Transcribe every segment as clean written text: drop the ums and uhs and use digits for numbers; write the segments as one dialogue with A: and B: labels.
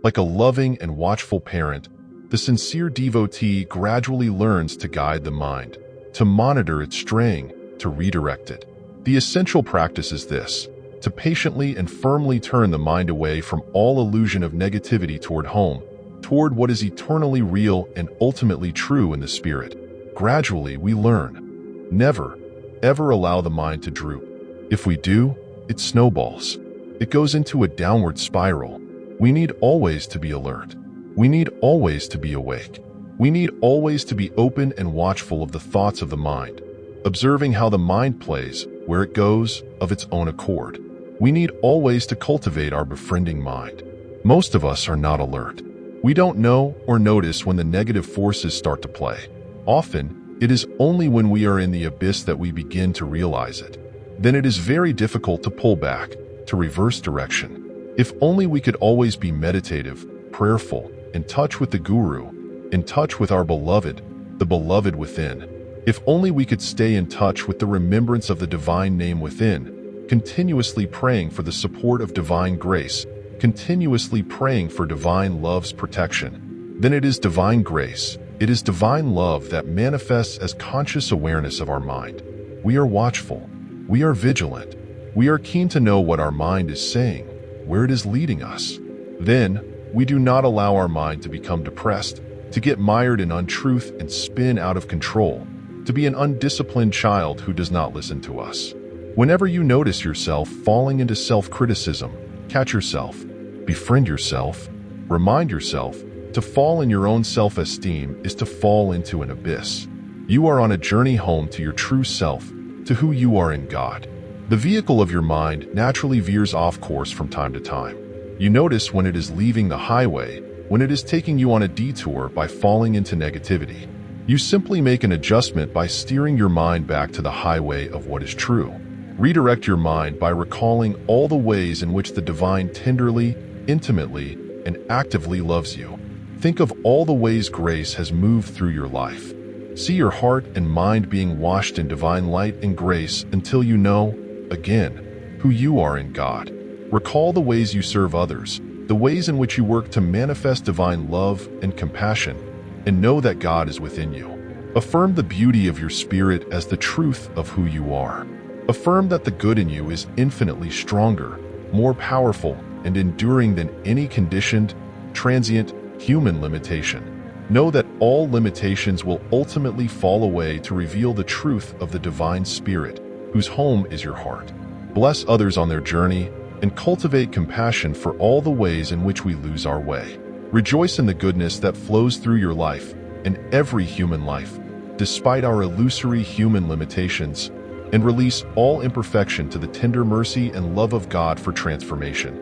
A: Like a loving and watchful parent, the sincere devotee gradually learns to guide the mind, to monitor its straying, to redirect it. The essential practice is this: to patiently and firmly turn the mind away from all illusion of negativity toward home, toward what is eternally real and ultimately true in the spirit. Gradually, we learn. Never, ever allow the mind to droop. If we do, it snowballs. It goes into a downward spiral. We need always to be alert. We need always to be awake. We need always to be open and watchful of the thoughts of the mind, observing how the mind plays, where it goes, of its own accord. We need always to cultivate our befriending mind. Most of us are not alert. We don't know or notice when the negative forces start to play. Often, it is only when we are in the abyss that we begin to realize it. Then it is very difficult to pull back, to reverse direction. If only we could always be meditative, prayerful, in touch with the Guru, in touch with our beloved, the beloved within. If only we could stay in touch with the remembrance of the divine name within, continuously praying for the support of divine grace, continuously praying for divine love's protection. Then it is divine grace, it is divine love that manifests as conscious awareness of our mind. We are watchful. We are vigilant. We are keen to know what our mind is saying, where it is leading us. Then, we do not allow our mind to become depressed, to get mired in untruth and spin out of control, to be an undisciplined child who does not listen to us. Whenever you notice yourself falling into self-criticism, catch yourself, befriend yourself, remind yourself. To fall in your own self-esteem is to fall into an abyss. You are on a journey home to your true self, to who you are in God. The vehicle of your mind naturally veers off course from time to time. You notice when it is leaving the highway, when it is taking you on a detour by falling into negativity. You simply make an adjustment by steering your mind back to the highway of what is true. Redirect your mind by recalling all the ways in which the divine tenderly, intimately, and actively loves you. Think of all the ways grace has moved through your life. See your heart and mind being washed in divine light and grace until you know, again, who you are in God. Recall the ways you serve others, the ways in which you work to manifest divine love and compassion, and know that God is within you. Affirm the beauty of your spirit as the truth of who you are. Affirm that the good in you is infinitely stronger, more powerful, and enduring than any conditioned, transient, human limitation. Know that all limitations will ultimately fall away to reveal the truth of the divine spirit, whose home is your heart. Bless others on their journey and cultivate compassion for all the ways in which we lose our way. Rejoice in the goodness that flows through your life and every human life, despite our illusory human limitations, and release all imperfection to the tender mercy and love of God for transformation.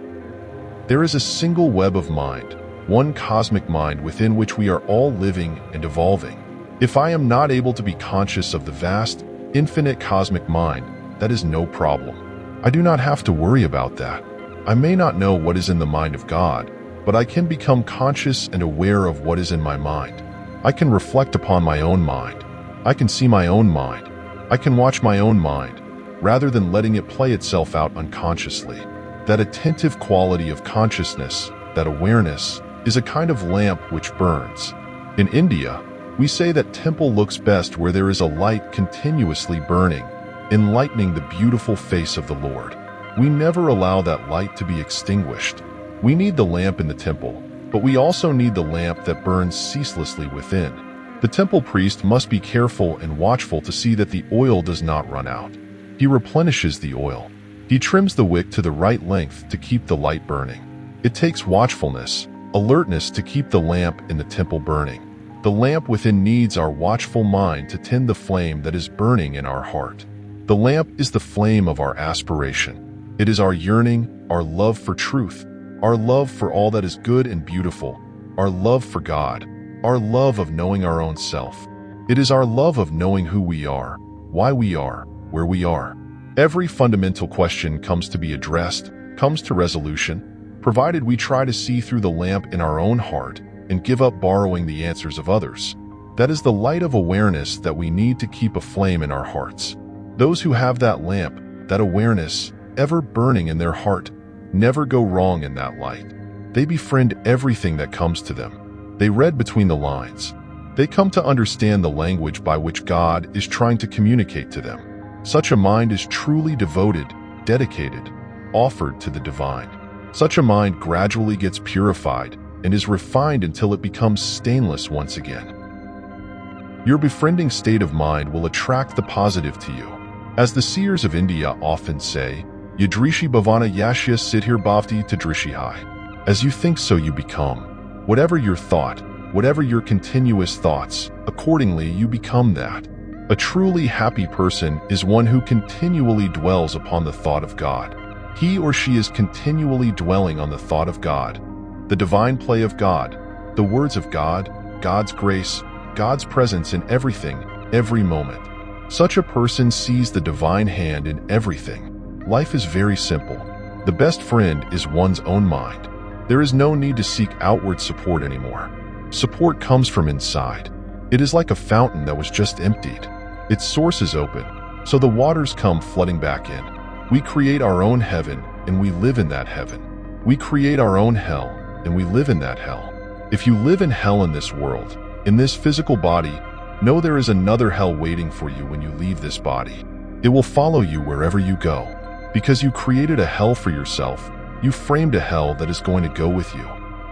A: There is a single web of mind, one cosmic mind within which we are all living and evolving. If I am not able to be conscious of the vast, infinite cosmic mind, that is no problem. I do not have to worry about that. I may not know what is in the mind of God, but I can become conscious and aware of what is in my mind. I can reflect upon my own mind. I can see my own mind. I can watch my own mind, rather than letting it play itself out unconsciously. That attentive quality of consciousness, that awareness, is a kind of lamp which burns. In India, we say that temple looks best where there is a light continuously burning, enlightening the beautiful face of the Lord. We never allow that light to be extinguished. We need the lamp in the temple, but we also need the lamp that burns ceaselessly within. The temple priest must be careful and watchful to see that the oil does not run out. He replenishes the oil. He trims the wick to the right length to keep the light burning. It takes watchfulness, alertness to keep the lamp in the temple burning. The lamp within needs our watchful mind to tend the flame that is burning in our heart. The lamp is the flame of our aspiration. It is our yearning, our love for truth, our love for all that is good and beautiful, our love for God, our love of knowing our own self. It is our love of knowing who we are, why we are, where we are. Every fundamental question comes to be addressed, comes to resolution, provided we try to see through the lamp in our own heart and give up borrowing the answers of others. That is the light of awareness that we need to keep aflame in our hearts. Those who have that lamp, that awareness, ever burning in their heart, never go wrong in that light. They befriend everything that comes to them. They read between the lines. They come to understand the language by which God is trying to communicate to them. Such a mind is truly devoted, dedicated, offered to the divine. Such a mind gradually gets purified and is refined until it becomes stainless once again. Your befriending state of mind will attract the positive to you. As the seers of India often say, Yadrishi bhavana yashya siddhir bhavati tadrishihai. As you think, so you become. Whatever your thought, whatever your continuous thoughts, accordingly you become that. A truly happy person is one who continually dwells upon the thought of God. He or she is continually dwelling on the thought of God, the divine play of God, the words of God, God's grace, God's presence in everything, every moment. Such a person sees the divine hand in everything. Life is very simple. The best friend is one's own mind. There is no need to seek outward support anymore. Support comes from inside. It is like a fountain that was just emptied. Its source is open, so the waters come flooding back in. We create our own heaven, and we live in that heaven. We create our own hell, and we live in that hell. If you live in hell in this world, in this physical body, know there is another hell waiting for you when you leave this body. It will follow you wherever you go. Because you created a hell for yourself, you framed a hell that is going to go with you.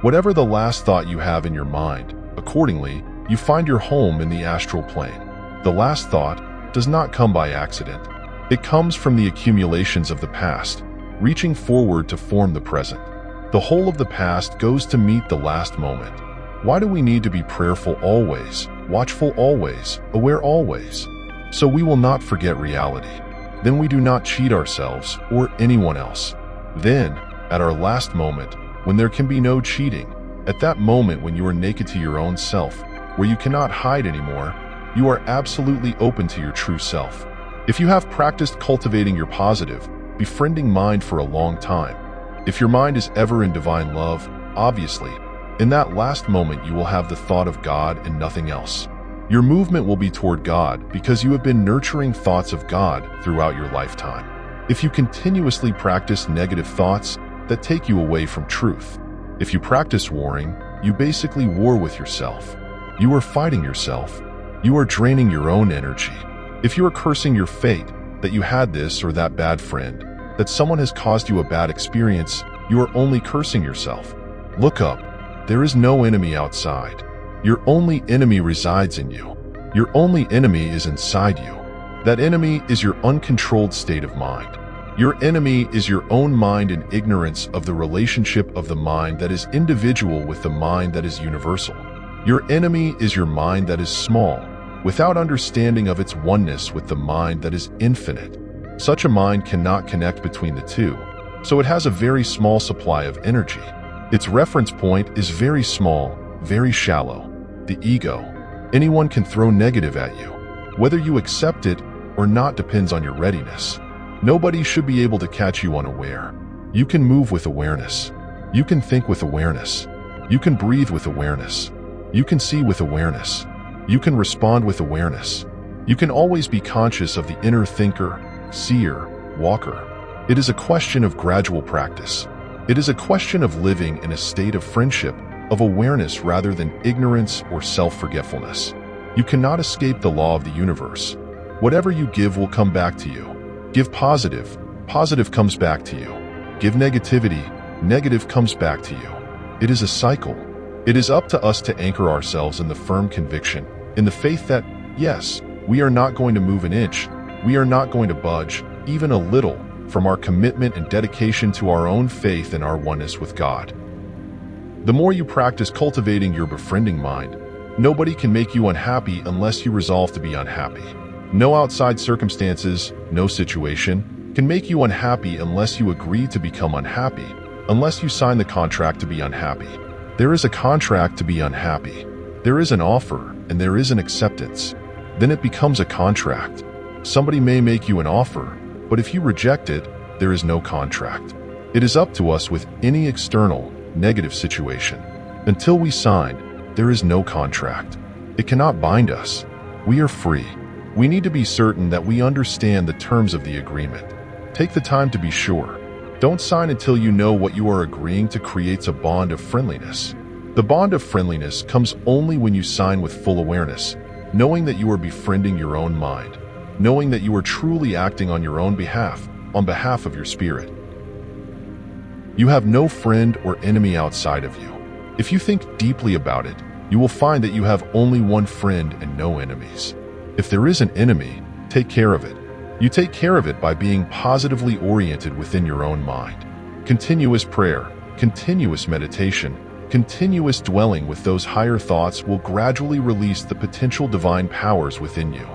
A: Whatever the last thought you have in your mind, accordingly, you find your home in the astral plane. The last thought does not come by accident. It comes from the accumulations of the past, reaching forward to form the present. The whole of the past goes to meet the last moment. Why do we need to be prayerful always, watchful always, aware always? So we will not forget reality. Then we do not cheat ourselves or anyone else. Then, at our last moment, when there can be no cheating, at that moment when you are naked to your own self, where you cannot hide anymore, you are absolutely open to your true self. If you have practiced cultivating your positive, befriending mind for a long time, if your mind is ever in divine love, obviously, in that last moment you will have the thought of God and nothing else. Your movement will be toward God because you have been nurturing thoughts of God throughout your lifetime. If you continuously practice negative thoughts that take you away from truth, if you practice warring, you basically war with yourself. You are fighting yourself. You are draining your own energy. If you are cursing your fate, that you had this or that bad friend, that someone has caused you a bad experience, you are only cursing yourself. Look up. There is no enemy outside. Your only enemy resides in you. Your only enemy is inside you. That enemy is your uncontrolled state of mind. Your enemy is your own mind in ignorance of the relationship of the mind that is individual with the mind that is universal. Your enemy is your mind that is small, without understanding of its oneness with the mind that is infinite. Such a mind cannot connect between the two, so it has a very small supply of energy. Its reference point is very small, very shallow. The ego. Anyone can throw negative at you. Whether you accept it or not depends on your readiness. Nobody should be able to catch you unaware. You can move with awareness. You can think with awareness. You can breathe with awareness. You can see with awareness. You can respond with awareness. You can always be conscious of the inner thinker, seer, walker. It is a question of gradual practice. It is a question of living in a state of friendship, of awareness rather than ignorance or self-forgetfulness. You cannot escape the law of the universe. Whatever you give will come back to you. Give positive, positive comes back to you. Give negativity, negative comes back to you. It is a cycle. It is up to us to anchor ourselves in the firm conviction, in the faith that, yes, we are not going to move an inch, we are not going to budge, even a little, from our commitment and dedication to our own faith and our oneness with God. The more you practice cultivating your befriending mind, nobody can make you unhappy unless you resolve to be unhappy. No outside circumstances, no situation, can make you unhappy unless you agree to become unhappy, unless you sign the contract to be unhappy. There is a contract to be unhappy. There is an offer, and there is an acceptance. Then it becomes a contract. Somebody may make you an offer, but if you reject it, there is no contract. It is up to us with any external, negative situation. Until we sign, there is no contract. It cannot bind us. We are free. We need to be certain that we understand the terms of the agreement. Take the time to be sure. Don't sign until you know what you are agreeing to creates a bond of friendliness. The bond of friendliness comes only when you sign with full awareness, knowing that you are befriending your own mind, knowing that you are truly acting on your own behalf, on behalf of your spirit. You have no friend or enemy outside of you. If you think deeply about it, you will find that you have only one friend and no enemies. If there is an enemy, take care of it. You take care of it by being positively oriented within your own mind. Continuous prayer, continuous meditation, continuous dwelling with those higher thoughts will gradually release the potential divine powers within you.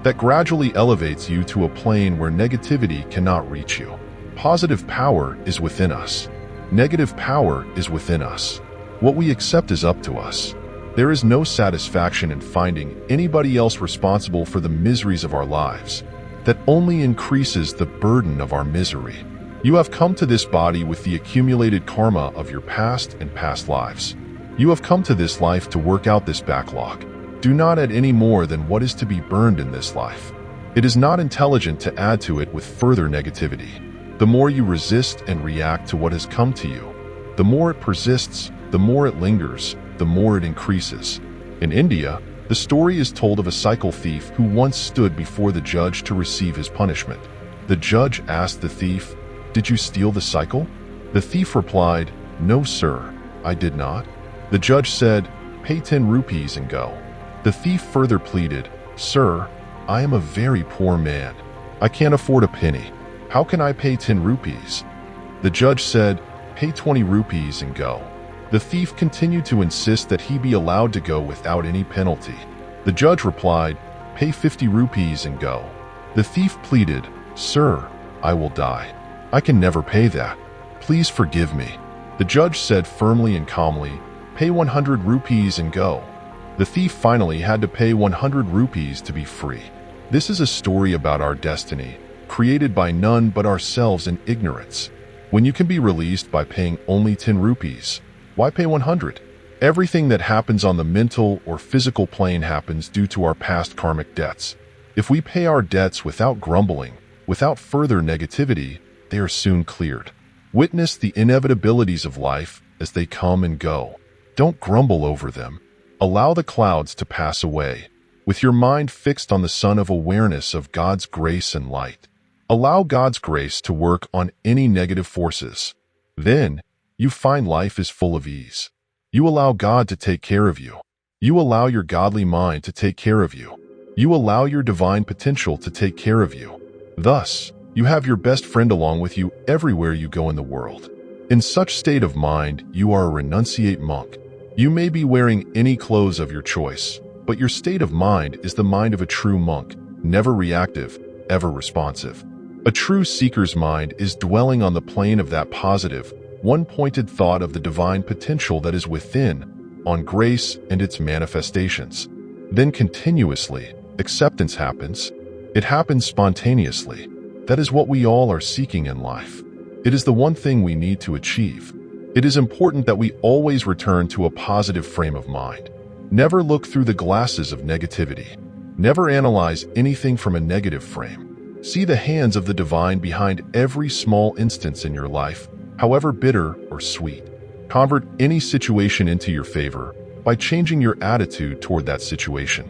A: That gradually elevates you to a plane where negativity cannot reach you. Positive power is within us. Negative power is within us. What we accept is up to us. There is no satisfaction in finding anybody else responsible for the miseries of our lives. That only increases the burden of our misery. You have come to this body with the accumulated karma of your past and past lives. You have come to this life to work out this backlog. Do not add any more than what is to be burned in this life. It is not intelligent to add to it with further negativity. The more you resist and react to what has come to you, the more it persists, the more it lingers, the more it increases. In India, the story is told of a cycle thief who once stood before the judge to receive his punishment. The judge asked the thief, "Did you steal the cycle?" The thief replied, "No, sir, I did not." The judge said, "Pay 10 rupees and go." The thief further pleaded, "Sir, I am a very poor man. I can't afford a penny. How can I pay 10 rupees?" The judge said, "Pay 20 rupees and go." The thief continued to insist that he be allowed to go without any penalty. The judge replied, "Pay 50 rupees and go." The thief pleaded, "Sir, I will die. I can never pay that. Please forgive me." The judge said firmly and calmly, "Pay 100 rupees and go." The thief finally had to pay 100 rupees to be free. This is a story about our destiny, created by none but ourselves in ignorance. When you can be released by paying only 10 rupees, why pay 100? Everything that happens on the mental or physical plane happens due to our past karmic debts. If we pay our debts without grumbling, without further negativity, they are soon cleared. Witness the inevitabilities of life as they come and go. Don't grumble over them. Allow the clouds to pass away, with your mind fixed on the sun of awareness of God's grace and light. Allow God's grace to work on any negative forces. Then, you find life is full of ease. You allow God to take care of you. You allow your godly mind to take care of you. You allow your divine potential to take care of you. Thus, you have your best friend along with you everywhere you go in the world. In such state of mind, you are a renunciate monk. You may be wearing any clothes of your choice, but your state of mind is the mind of a true monk, never reactive, ever responsive. A true seeker's mind is dwelling on the plane of that positive, one-pointed thought of the divine potential that is within, on grace and its manifestations. Then continuously, acceptance happens. It happens spontaneously. That is what we all are seeking in life. It is the one thing we need to achieve. It is important that we always return to a positive frame of mind. Never look through the glasses of negativity. Never analyze anything from a negative frame. See the hands of the divine behind every small instance in your life, however bitter or sweet. Convert any situation into your favor by changing your attitude toward that situation.